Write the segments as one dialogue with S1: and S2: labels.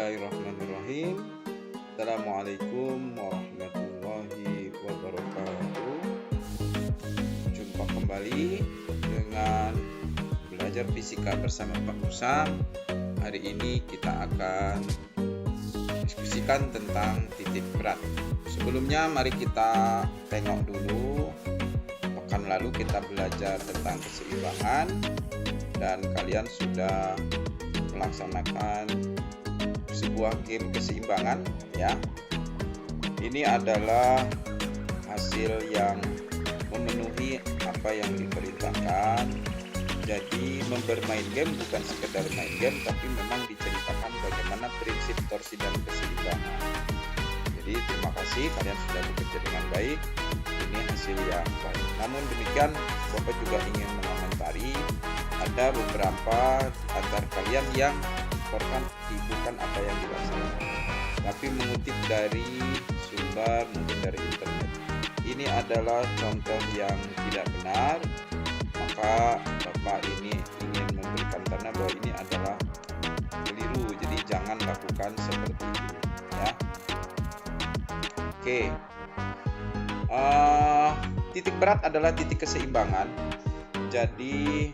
S1: Bismillahirrahmanirrahim. Assalamualaikum warahmatullahi wabarakatuh. Jumpa kembali dengan belajar fisika bersama Pak Musam. Hari ini kita akan diskusikan tentang titik berat. Sebelumnya mari kita tengok dulu. Pekan lalu kita belajar tentang keseimbangan dan kalian sudah melaksanakan sebuah game keseimbangan ya. Ini adalah hasil yang memenuhi apa yang diperintahkan. Jadi bermain game bukan sekedar main game, tapi memang diceritakan bagaimana prinsip torsi dan keseimbangan. Jadi terima kasih kalian sudah bekerja dengan baik. Ini hasil yang baik. Namun demikian Bapak juga ingin mengomentari ada beberapa antar kalian yang bukan apa yang dilaksanakan, tapi mengutip dari sumber mungkin dari internet. Ini adalah contoh yang tidak benar, maka Bapak ini ingin memberikan tanda bahwa ini adalah keliru. Jadi jangan lakukan seperti ini ya. Oke. Titik berat adalah titik keseimbangan. Jadi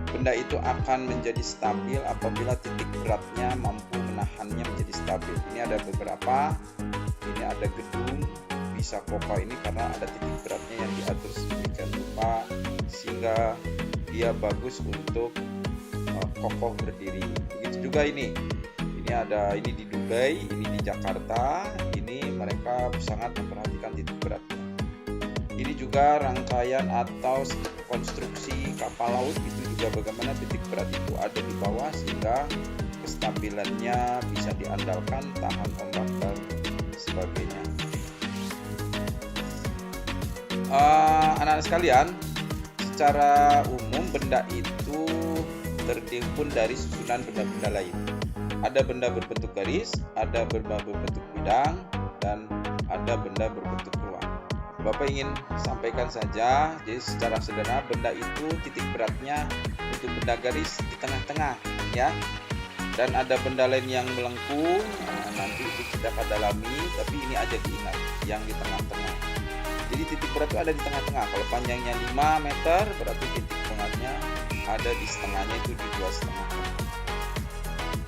S1: benda itu akan menjadi stabil apabila titik beratnya mampu menahannya menjadi stabil. Ini ada beberapa. Ini ada gedung, bisa kokoh ini karena ada titik beratnya yang diatur sedemikian rupa sehingga dia bagus untuk kokoh berdiri. Begitu juga ini. Ini di Dubai, ini di Jakarta. Ini mereka sangat memperhatikan titik beratnya. Ini juga rangkaian atau konstruksi kapal laut, itu juga bagaimana titik berat itu ada di bawah sehingga kestabilannya bisa diandalkan, tahan ombak dan sebagainya. Anak-anak sekalian, secara umum benda itu terhimpun dari susunan benda-benda lain. Ada benda berbentuk garis, ada benda berbentuk bidang, dan ada benda berbentuk ruang. Bapak ingin sampaikan saja, jadi secara sederhana benda itu titik beratnya untuk benda garis di tengah-tengah ya. Dan ada benda lain yang melengkung, nanti itu kita akan dalami, tapi ini aja diingat yang di tengah-tengah. Jadi titik berat itu ada di tengah-tengah. Kalau panjangnya 5 meter, berarti titik tengahnya ada di setengahnya, itu di 2,5.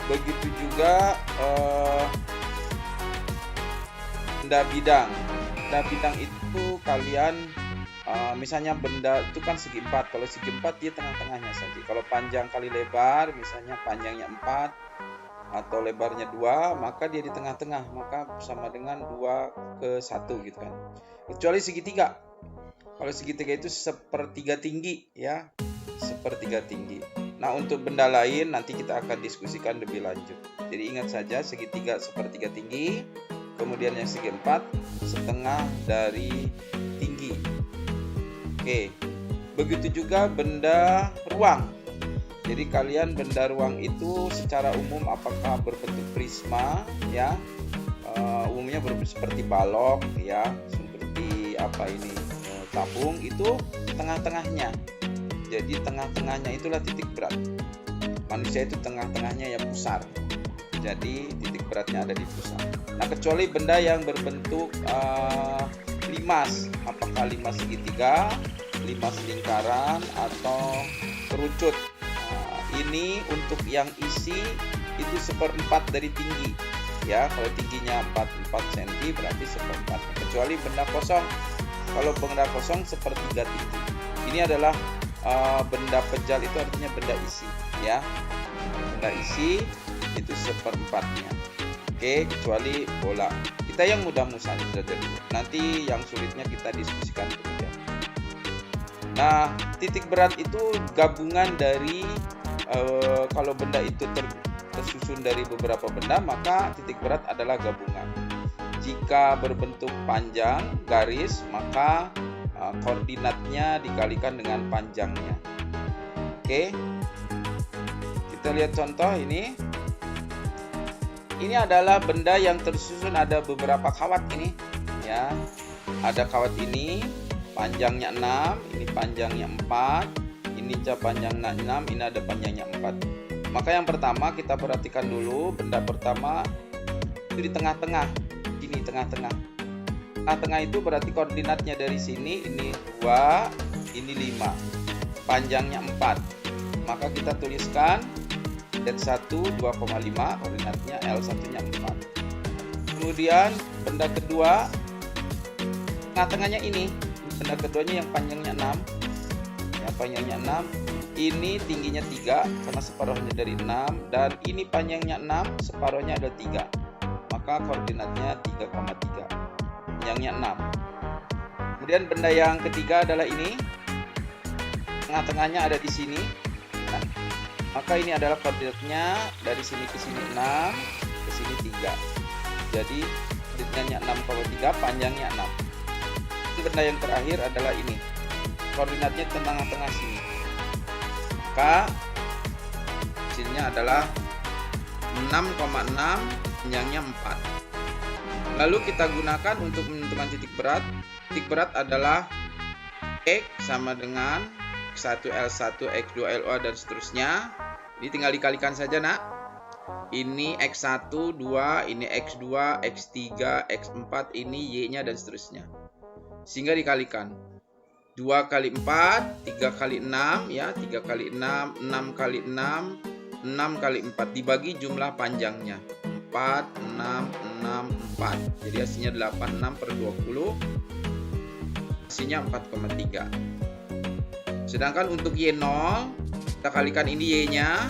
S1: Begitu juga benda bidang. Benda bidang itu kalian misalnya benda itu kan segi 4. Kalau segi 4 dia tengah-tengahnya saja. Kalau panjang kali lebar, misalnya panjangnya 4 atau lebarnya 2, maka dia di tengah-tengah, maka sama dengan 2:1 gitu kan. Kecuali segitiga. Kalau segitiga itu sepertiga tinggi ya, sepertiga tinggi. Nah, untuk benda lain nanti kita akan diskusikan lebih lanjut. Jadi ingat saja segitiga sepertiga tinggi, kemudian yang segi 4 setengah dari tinggi. Oke. Begitu juga benda ruang. Jadi kalian benda ruang itu secara umum apakah berbentuk prisma ya, umumnya berbentuk seperti balok ya, seperti tabung, itu tengah-tengahnya. Jadi tengah-tengahnya itulah titik berat. Manusia itu tengah-tengahnya ya pusar. Jadi titik beratnya ada di pusat. Nah, kecuali benda yang berbentuk limas, apakah limas segitiga, limas lingkaran, atau kerucut. Ini untuk yang isi itu 1/4 dari tinggi. Ya, kalau tingginya 4 cm berarti 1/4. Kecuali benda kosong. Kalau benda kosong 1/3 tinggi. Ini adalah benda pejal, itu artinya benda isi ya. Benda isi itu 1/4-nya. Oke, kecuali bola. Kita yang mudah-mudah saja dulu. Nanti yang sulitnya kita diskusikan kemudian. Nah, titik berat itu gabungan dari kalau benda itu tersusun dari beberapa benda, maka titik berat adalah gabungan. Jika berbentuk panjang garis, maka koordinatnya dikalikan dengan panjangnya. Oke. Kita lihat contoh ini. Ini adalah benda yang tersusun ada beberapa kawat ini ya. Ada kawat ini panjangnya 6, ini panjangnya 4, ini panjangnya 6, ini ada panjangnya 4. Maka yang pertama kita perhatikan dulu, benda pertama itu di tengah-tengah. Ini tengah-tengah. Tengah-tengah itu berarti koordinatnya dari sini, ini 2, ini 5. Panjangnya 4. Maka kita tuliskan Z1 2,5, koordinatnya L1-nya 4. Kemudian benda kedua, tengah-tengahnya ini. Benda keduanya yang panjangnya 6. Yang panjangnya 6. Ini tingginya 3 karena separuhnya dari 6, dan ini panjangnya 6, separuhnya ada 3. Maka koordinatnya 3,3. Panjangnya 6. Kemudian benda yang ketiga adalah ini. Tengah-tengahnya ada di sini. Nah, maka ini adalah koordinatnya dari sini ke sini 6, ke sini 3. Jadi koordinatnya 6,3, panjangnya 6. Benda yang terakhir adalah ini. Koordinatnya tengah-tengah sini. Maka hasilnya adalah 6,6, panjangnya 4. Lalu kita gunakan untuk menentukan titik berat. Titik berat adalah X sama dengan X1 L1, X2 LO, dan seterusnya. Ini tinggal dikalikan saja, nak. Ini X1, 2, ini X2, X3, X4, ini Y-nya, dan seterusnya. Sehingga dikalikan. 2 kali 4, 3 kali 6, ya, 3 kali 6, 6 kali 6, 6 kali 4, dibagi jumlah panjangnya. 4, 6, 6, 4. Jadi hasilnya 86 per 20. Hasilnya 4,3. Sedangkan untuk Y0, kita kalikan ini Y-nya.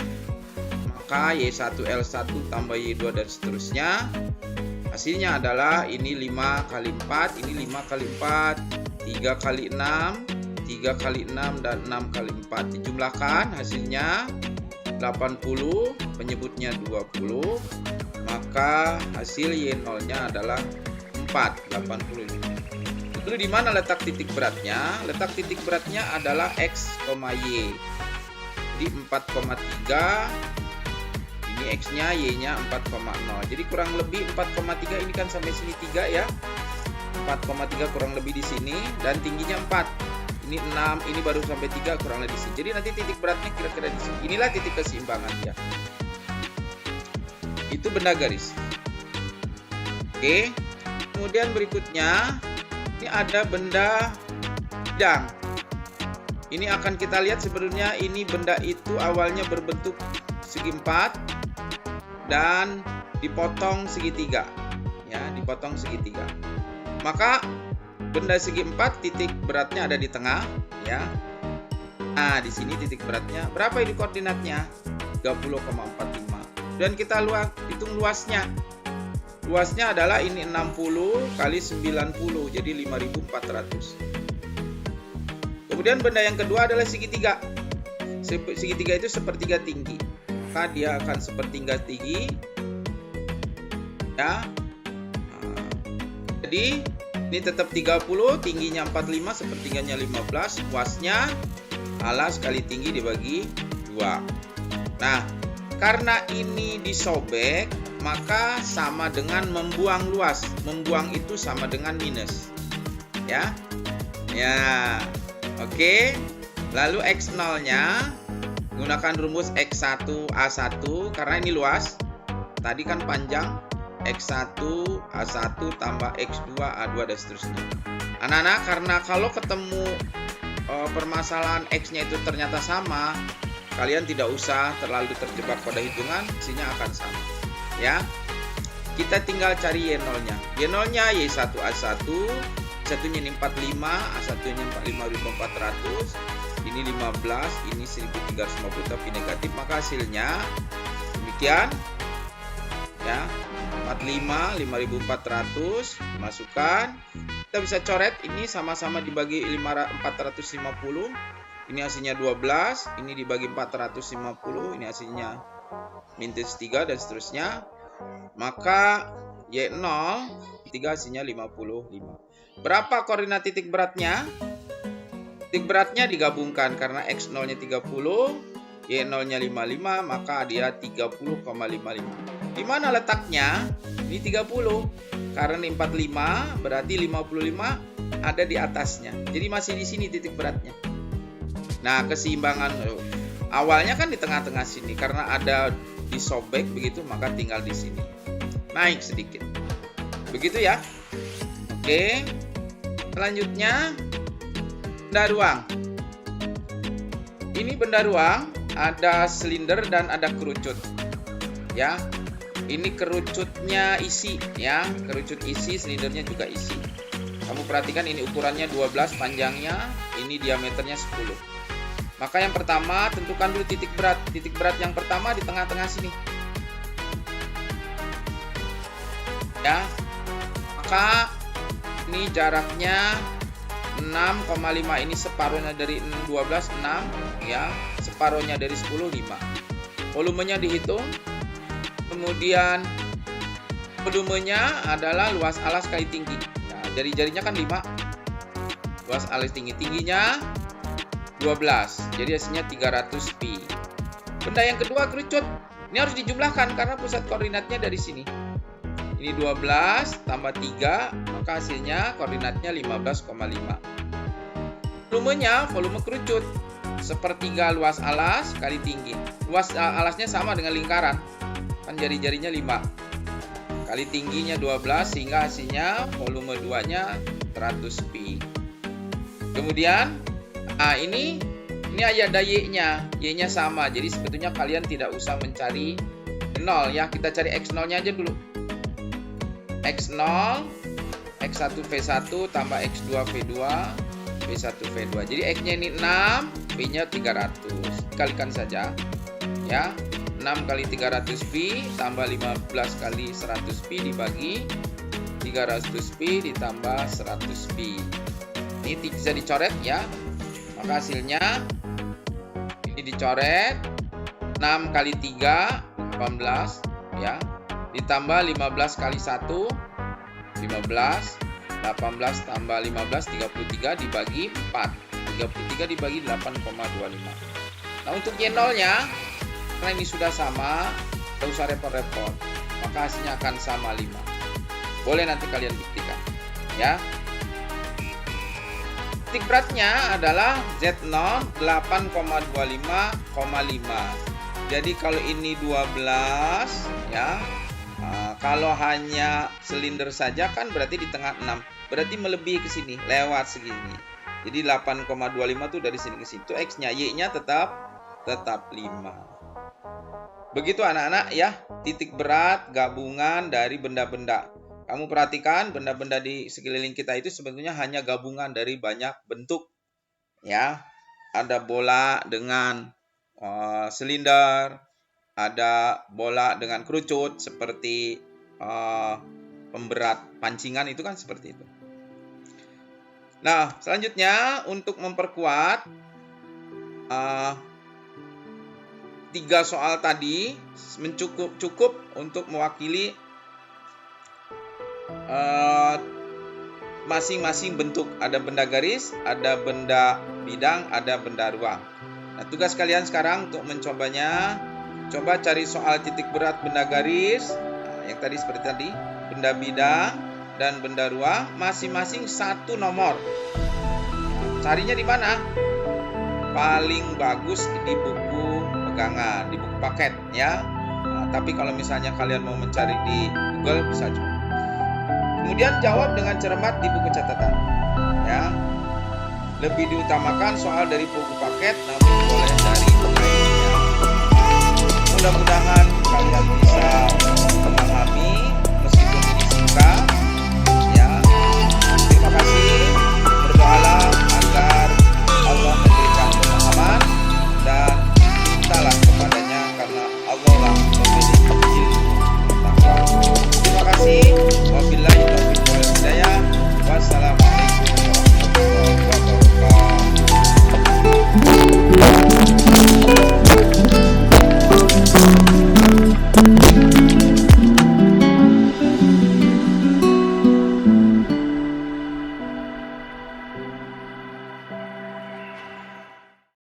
S1: Maka Y1 L1 tambah Y2 dan seterusnya. Hasilnya adalah ini 5 kali 4, ini 5 kali 4, 3 kali 6, 3 kali 6, dan 6 kali 4. Dijumlahkan hasilnya 80, penyebutnya 20. Maka hasil Y0-nya adalah 4, 80 ini. Lalu di mana letak titik beratnya? Letak titik beratnya adalah X, Y. Jadi 4,3. Ini X-nya, Y-nya 4,0. Jadi kurang lebih 4,3 ini kan sampai sini 3 ya. 4,3 kurang lebih di sini, dan tingginya 4. Ini 6, ini baru sampai 3, kurang lebih di sini. Jadi nanti titik beratnya kira-kira di sini. Inilah titik keseimbangan ya. Itu benda garis. Oke. Kemudian berikutnya ini ada benda bidang. Ini akan kita lihat sebenarnya ini benda itu awalnya berbentuk segi 4 dan dipotong segitiga. Ya, dipotong segitiga. Maka benda segi 4 titik beratnya ada di tengah, ya. Nah, di sini titik beratnya berapa ini koordinatnya? 30,45. Dan kita hitung luasnya. Luasnya adalah ini 60 kali 90, jadi 5.400. Kemudian benda yang kedua adalah segitiga. Segitiga itu sepertiga tinggi. Maka dia akan sepertiga tinggi. Ya. Jadi ini tetap 30, tingginya 45, sepertiganya 15, luasnya alas kali tinggi dibagi 2. Nah, karena ini disobek, maka sama dengan membuang luas. Membuang itu sama dengan minus. Ya. Ya. Oke. Lalu X0-nya gunakan rumus X1 A1 karena ini luas. Tadi kan panjang. X1 A1 tambah X2 A2 dan seterusnya. Anak-anak, karena kalau ketemu permasalahan X-nya itu ternyata sama, kalian tidak usah terlalu terjebak pada hitungan, hasilnya akan sama. Ya, kita tinggal cari Y0-nya. Y0-nya Y1 A1, satunya ini 45, A1-nya 45.400, ini 15, ini 1.350 tapi negatif, maka hasilnya demikian. Ya, 45, 5.400 masukkan. Kita bisa coret ini sama-sama dibagi 450. Ini hasilnya 12, ini dibagi 450, ini hasilnya minus 3 dan seterusnya. Maka Y0 3 hasilnya 55. Berapa koordinat titik beratnya? Titik beratnya digabungkan karena X0-nya 30, Y0-nya 55, maka dia 30,55. Di mana letaknya? Ini 30. Karena ini 45, berarti 55 ada di atasnya. Jadi masih di sini titik beratnya. Nah, keseimbangan Awalnya kan di tengah-tengah sini, karena ada disobek begitu, maka tinggal di sini. Naik sedikit. Begitu ya. Oke. Selanjutnya benda ruang. Ini benda ruang, ada silinder dan ada kerucut. Ya. Ini kerucutnya isi ya, kerucut isi, silindernya juga isi. Kamu perhatikan ini ukurannya 12 panjangnya, ini diameternya 10. Maka yang pertama tentukan dulu titik berat. Titik berat yang pertama di tengah-tengah sini. Ya. Maka ini jaraknya 6,5, ini separuhnya dari 12 6 ya, separuhnya dari 10 5. Volumenya dihitung. Kemudian volumenya adalah luas alas kali tinggi. Nah, jari-jarinya kan 5. Luas alas tingginya 12. Jadi hasilnya 300 pi. Benda yang kedua kerucut. Ini harus dijumlahkan karena pusat koordinatnya dari sini. Ini 12 tambah 3, maka hasilnya koordinatnya 15,5. Volumenya, volume kerucut. Sepertiga luas alas kali tinggi. Luas alasnya sama dengan lingkaran. Kan jari-jarinya 5. Kali tingginya 12 sehingga hasilnya volume 2-nya 100 pi. Kemudian ini ada Y-nya. Y-nya sama. Jadi sebetulnya kalian tidak usah mencari 0 ya. Kita cari X0-nya aja dulu. X0, X1 V1 tambah X2 V2, V1 V2. Jadi X-nya ini 6, V-nya 300. Kalikan saja. Ya. 6 kali 300 pi tambah 15 kali 100 pi dibagi 300 pi ditambah 100 pi. Ini bisa dicoret ya. Maka hasilnya ini dicoret 6 kali 3 18 ya, ditambah 15 kali 1 15, 18 tambah 15 33 dibagi 4. 33 dibagi 8,25. Nah, untuk Y0-nya karena ini sudah sama, tidak usah repot-repot, maka hasilnya akan sama 5. Boleh nanti kalian buktikan ya. Titik beratnya adalah Z0 8,25,5. Jadi kalau ini 12 ya, kalau hanya silinder saja kan berarti di tengah 6, berarti melebihi ke sini lewat segini. Jadi 8,25 tuh dari sini ke situ. X-nya, Y-nya tetap 5. Begitu anak-anak ya, titik berat gabungan dari benda-benda. Kamu perhatikan benda-benda di sekeliling kita itu sebetulnya hanya gabungan dari banyak bentuk. Ya, ada bola dengan silinder, ada bola dengan kerucut seperti pemberat pancingan itu kan seperti itu. Nah, selanjutnya untuk memperkuat 3 soal tadi cukup untuk mewakili masing-masing bentuk. Ada benda garis, ada benda bidang, ada benda ruang. Nah, tugas kalian sekarang untuk mencobanya, coba cari soal titik berat benda garis, yang tadi seperti tadi, benda bidang dan benda ruang, masing-masing 1 nomor. Carinya di mana? Paling bagus di buku pegangan, di buku paket ya. Nah, tapi kalau misalnya kalian mau mencari di Google bisa juga. Kemudian jawab dengan cermat di buku catatan ya. Lebih diutamakan soal dari buku paket, namun boleh dari lainnya. Mudah-mudahan kalian bisa